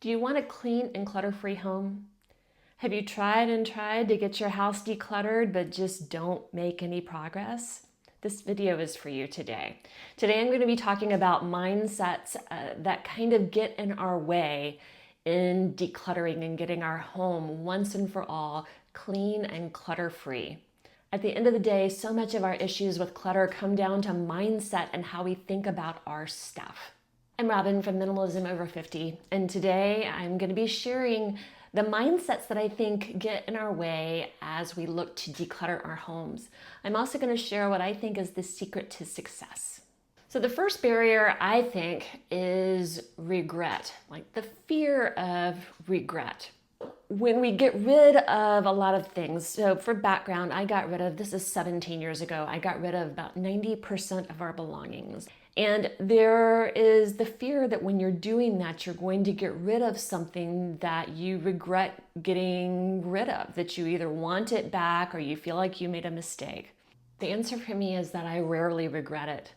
Do you want a clean and clutter-free home? Have you tried and tried to get your house decluttered but just don't make any progress? This video is for you today. Today I'm going to be talking about mindsets that kind of get in our way in decluttering and getting our home once and for all clean and clutter-free. At the end of the day, so much of our issues with clutter come down to mindset and how we think about our stuff. I'm Robin from Minimalism Over 50, and today I'm going to be sharing the mindsets that I think get in our way as we look to declutter our homes. I'm also going to share what I think is the secret to success. So the first barrier, I think, is regret, like the fear of regret. When we get rid of a lot of things, so for background, this is 17 years ago, I got rid of about 90% of our belongings. And there is the fear that when you're doing that, you're going to get rid of something that you regret getting rid of, that you either want it back or you feel like you made a mistake. The answer for me is that I rarely regret it.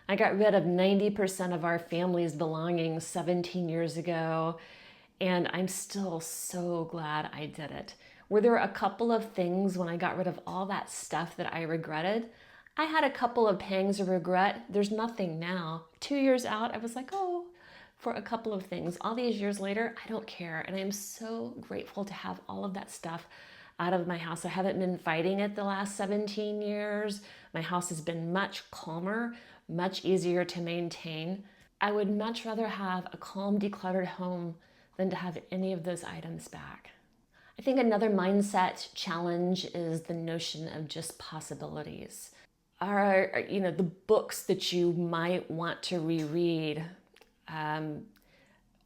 I got rid of 90% of our family's belongings 17 years ago, and I'm still so glad I did it. Were there a couple of things when I got rid of all that stuff that I regretted? I had a couple of pangs of regret. There's nothing now. 2 years out, I was like, oh, for a couple of things. All these years later, I don't care. And I'm so grateful to have all of that stuff out of my house. I haven't been fighting it the last 17 years. My house has been much calmer, much easier to maintain. I would much rather have a calm, decluttered home than to have any of those items back. I think another mindset challenge is the notion of just possibilities. The books that you might want to reread,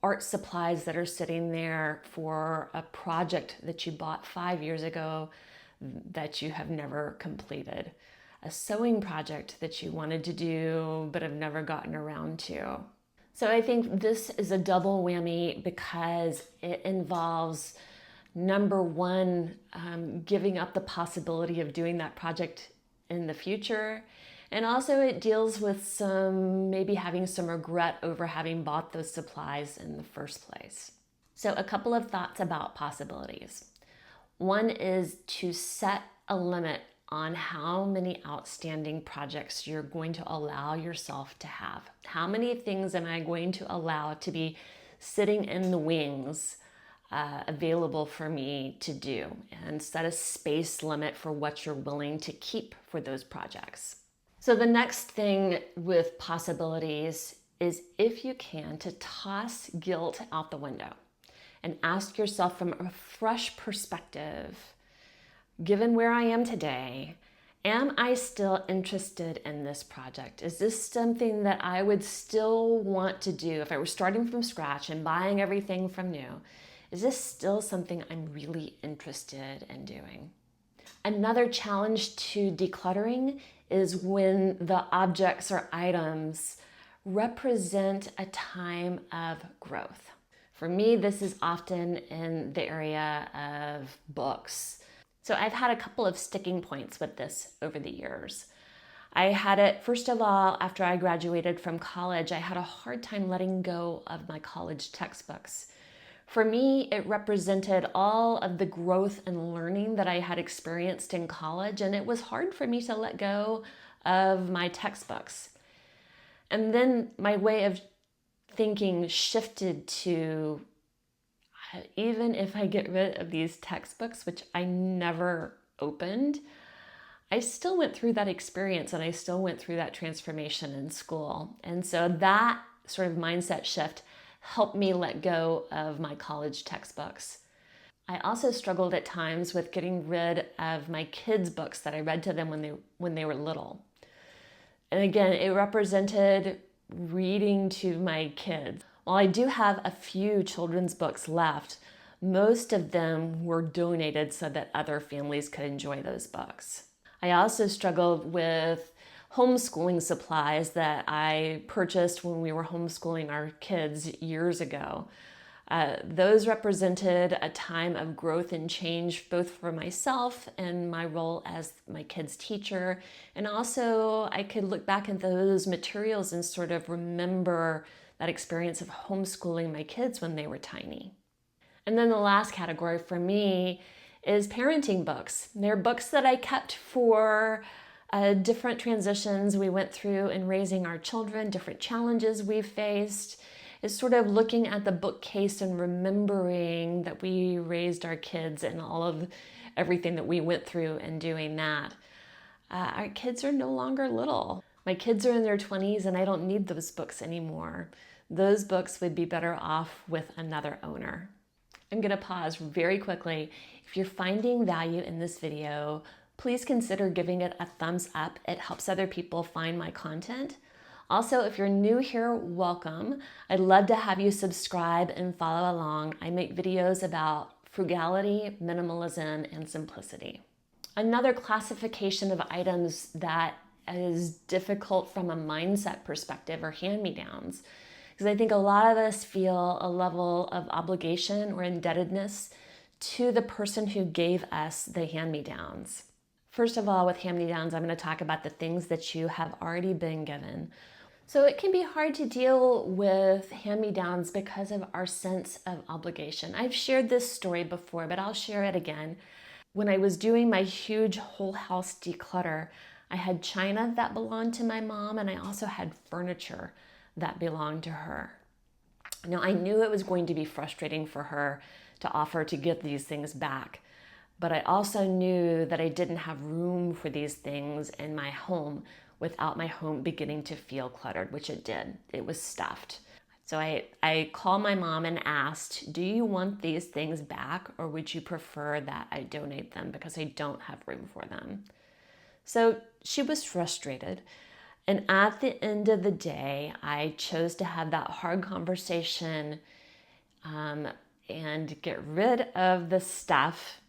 art supplies that are sitting there for a project that you bought 5 years ago that you have never completed, a sewing project that you wanted to do but have never gotten around to. So I think this is a double whammy because it involves, number one, giving up the possibility of doing that project in the future. And also it deals with maybe having some regret over having bought those supplies in the first place. So a couple of thoughts about possibilities. One is to set a limit on how many outstanding projects you're going to allow yourself to have. How many things am I going to allow to be sitting in the wings available for me to do, and set a space limit for what you're willing to keep for those projects. So the next thing with possibilities is, if you can, to toss guilt out the window and ask yourself from a fresh perspective, given where I am today, am I still interested in this project? Is this something that I would still want to do if I were starting from scratch and buying everything from new? Is this still something I'm really interested in doing? Another challenge to decluttering is when the objects or items represent a time of growth. For me, this is often in the area of books. So I've had a couple of sticking points with this over the years. I had it, first of all, after I graduated from college, I had a hard time letting go of my college textbooks. For me, it represented all of the growth and learning that I had experienced in college, and it was hard for me to let go of my textbooks. And then my way of thinking shifted to, even if I get rid of these textbooks, which I never opened, I still went through that experience and I still went through that transformation in school. And so that sort of mindset shift helped me let go of my college textbooks. I also struggled at times with getting rid of my kids' books that I read to them when they were little. And again, it represented reading to my kids. While I do have a few children's books left, most of them were donated so that other families could enjoy those books. I also struggled with homeschooling supplies that I purchased when we were homeschooling our kids years ago. Those represented a time of growth and change, both for myself and my role as my kids' teacher. And also I could look back at those materials and sort of remember that experience of homeschooling my kids when they were tiny. And then the last category for me is parenting books. They're books that I kept for different transitions we went through in raising our children, different challenges we faced. It's sort of looking at the bookcase and remembering that we raised our kids and all of everything that we went through and doing that. Our kids are no longer little. My kids are in their 20s and I don't need those books anymore. Those books would be better off with another owner. I'm going to pause very quickly. If you're finding value in this video, please consider giving it a thumbs up. It helps other people find my content. Also, if you're new here, welcome. I'd love to have you subscribe and follow along. I make videos about frugality, minimalism, and simplicity. Another classification of items that is difficult from a mindset perspective are hand-me-downs. Because I think a lot of us feel a level of obligation or indebtedness to the person who gave us the hand-me-downs. First of all, with hand-me-downs, I'm going to talk about the things that you have already been given. So it can be hard to deal with hand-me-downs because of our sense of obligation. I've shared this story before, but I'll share it again. When I was doing my huge whole house declutter, I had china that belonged to my mom, and I also had furniture that belonged to her. Now, I knew it was going to be frustrating for her to offer to get these things back, but I also knew that I didn't have room for these things in my home without my home beginning to feel cluttered, which it did. It was stuffed. So I called my mom and asked, do you want these things back, or would you prefer that I donate them because I don't have room for them? So she was frustrated. And at the end of the day, I chose to have that hard conversation and get rid of the stuff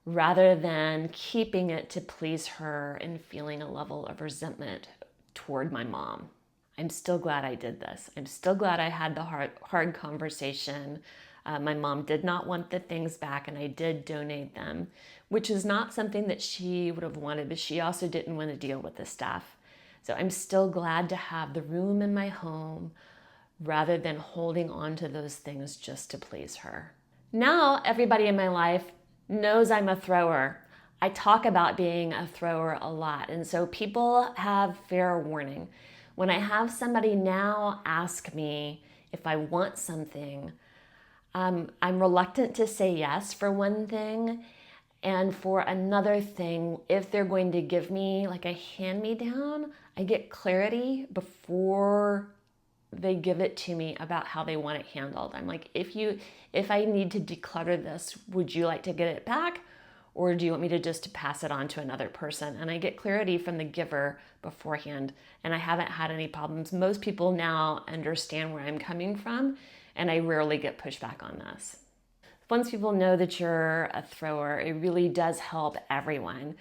rather than keeping it to please her and feeling a level of resentment toward my mom. I'm still glad I did this. I'm still glad I had the hard conversation. My mom did not want the things back, and I did donate them, which is not something that she would have wanted, but she also didn't want to deal with the stuff. So I'm still glad to have the room in my home rather than holding on to those things just to please her. Now, everybody in my life knows I'm a thrower. I talk about being a thrower a lot, and so people have fair warning. When I have somebody now ask me if I want something, I'm reluctant to say yes for one thing, and for another thing, if they're going to give me like a hand-me-down, I get clarity before they give it to me about how they want it handled. I'm like, if I need to declutter this, would you like to get it back? Or do you want me to just pass it on to another person? And I get clarity from the giver beforehand, and I haven't had any problems. Most people now understand where I'm coming from, and I rarely get pushback on this. Once people know that you're a thrower, it really does help everyone.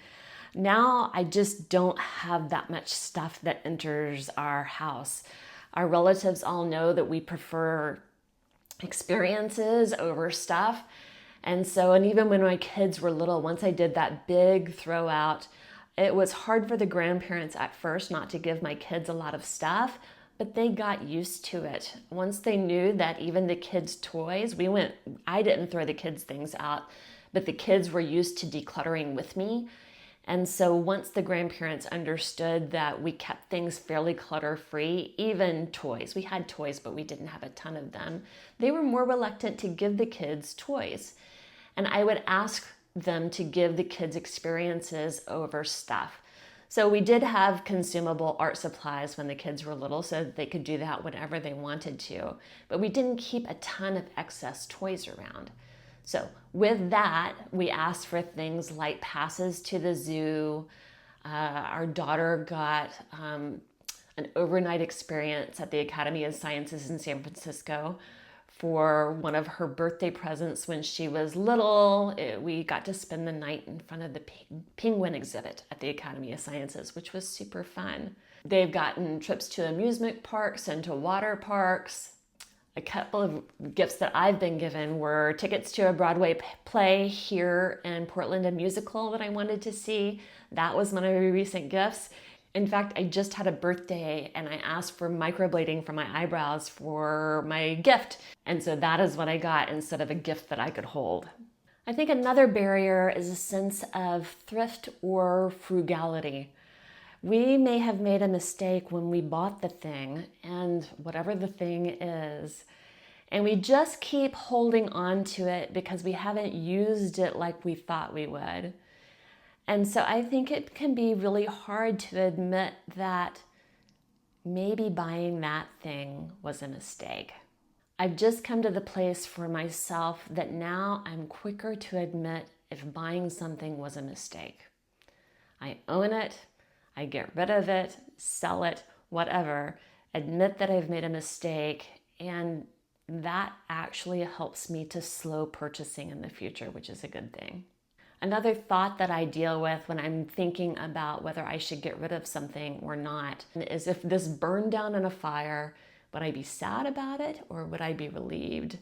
Now I just don't have that much stuff that enters our house. Our relatives all know that we prefer experiences over stuff. And even when my kids were little, once I did that big throw out, it was hard for the grandparents at first not to give my kids a lot of stuff, but they got used to it. Once they knew that even the kids' toys, I didn't throw the kids' things out, but the kids were used to decluttering with me. And so once the grandparents understood that we kept things fairly clutter-free, even toys, we had toys, but we didn't have a ton of them, they were more reluctant to give the kids toys. And I would ask them to give the kids experiences over stuff. So we did have consumable art supplies when the kids were little so that they could do that whenever they wanted to, but we didn't keep a ton of excess toys around. So with that, we asked for things like passes to the zoo. Our daughter got an overnight experience at the Academy of Sciences in San Francisco for one of her birthday presents when she was little. We got to spend the night in front of the penguin exhibit at the Academy of Sciences, which was super fun. They've gotten trips to amusement parks and to water parks. A couple of gifts that I've been given were tickets to a Broadway play here in Portland, a musical that I wanted to see. That was one of my recent gifts. In fact, I just had a birthday and I asked for microblading for my eyebrows for my gift. And so that is what I got instead of a gift that I could hold. I think another barrier is a sense of thrift or frugality. We may have made a mistake when we bought the thing, and whatever the thing is, and we just keep holding on to it because we haven't used it like we thought we would. And so I think it can be really hard to admit that maybe buying that thing was a mistake. I've just come to the place for myself that now I'm quicker to admit if buying something was a mistake. I own it, I get rid of it, sell it, whatever, admit that I've made a mistake, and that actually helps me to slow purchasing in the future, which is a good thing. Another thought that I deal with when I'm thinking about whether I should get rid of something or not is, if this burned down in a fire, would I be sad about it or would I be relieved?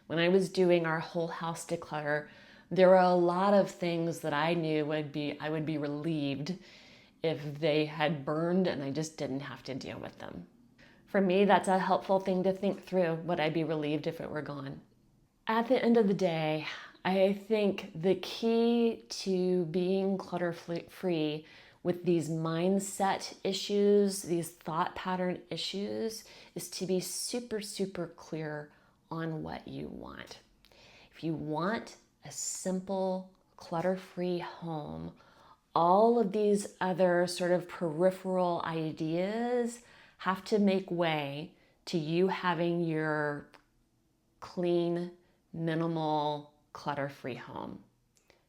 When I was doing our whole house declutter, there were a lot of things that I knew I would be relieved if they had burned and I just didn't have to deal with them. For me, that's a helpful thing to think through. Would I be relieved if it were gone? At the end of the day, I think the key to being clutter-free with these mindset issues, these thought pattern issues, is to be super, super clear on what you want. If you want a simple, clutter-free home, all of these other sort of peripheral ideas have to make way to you having your clean, minimal, clutter-free home.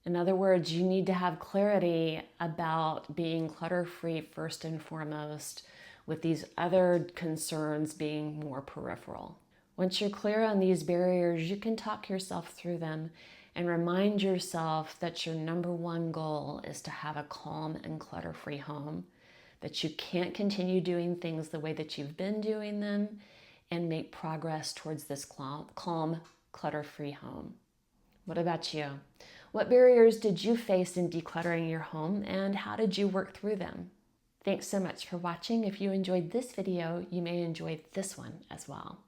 In other words, you need to have clarity about being clutter-free first and foremost, with these other concerns being more peripheral. Once you're clear on these barriers, you can talk yourself through them and remind yourself that your number one goal is to have a calm and clutter-free home, that you can't continue doing things the way that you've been doing them, and make progress towards this calm, clutter-free home. What about you? What barriers did you face in decluttering your home, and how did you work through them? Thanks so much for watching. If you enjoyed this video, you may enjoy this one as well.